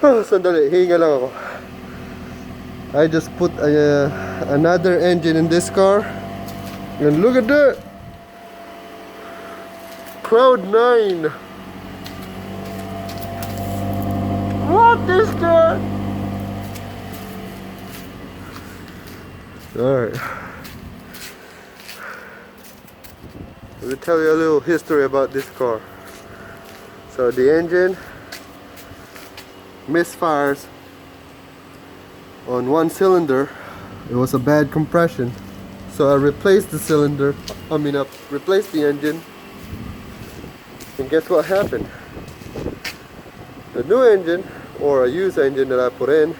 Sandali, hinga lang ako. I just put another engine in this car. And look at that! Cloud 9! What is that? Alright. Let me tell you a little history about this car. So the engine misfires on one cylinder. It was a bad compression. So I replaced the cylinder. I replaced the engine. And guess what happened? The new engine, or a used engine that I put in,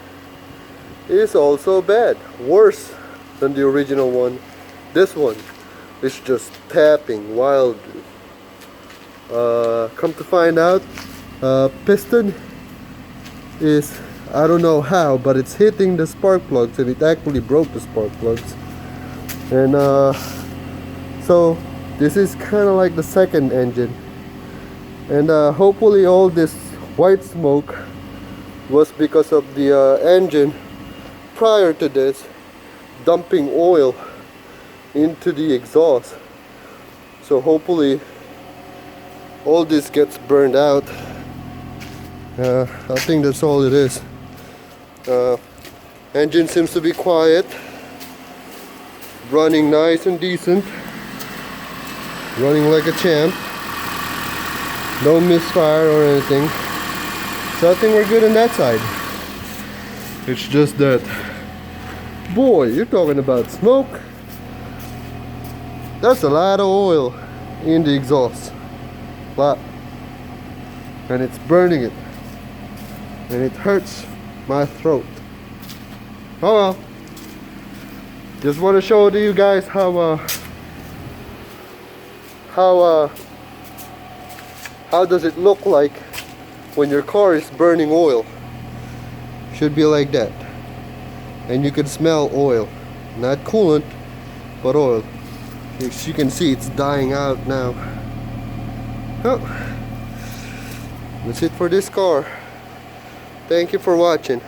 is also bad. Worse than the original one. This one is just tapping wildly. Come to find out, piston is, I don't know how, but it's hitting the spark plugs, and it actually broke the spark plugs. And so this is kind of like the second engine. And hopefully all this white smoke was because of the engine prior to this dumping oil into the exhaust. So hopefully all this gets burned out. I think that's all it is. Engine seems to be quiet, running nice and decent, running like a champ. No misfire or anything. So I think we're good on that side. It's just that, boy, you're talking about smoke. That's a lot of oil in the exhaust. Lot. And it's burning it. And it hurts my throat. Oh well. Just want to show to you guys how does it look like when your car is burning oil. Should be like that. And you can smell oil. Not coolant, but oil. As you can see, it's dying out now. Oh, that's it for this car. Thank you for watching.